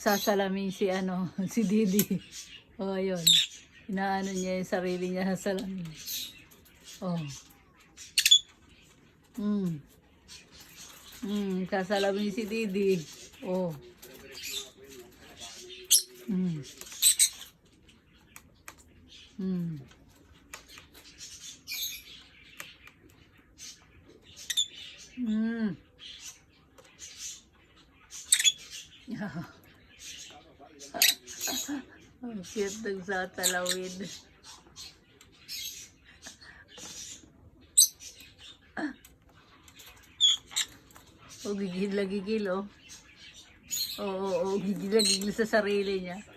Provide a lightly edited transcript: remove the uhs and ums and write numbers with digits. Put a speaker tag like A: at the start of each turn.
A: Sasalamin si si Didi. Oh, ayun. Inaano niya yung sarili niya sa salamin. Oh. Sasalamin si Didi. Oh. Mm. Mm. Mm. Ang cute ng sa talawid. Oh, gigil oh. Oo, gigil sa sarili niya.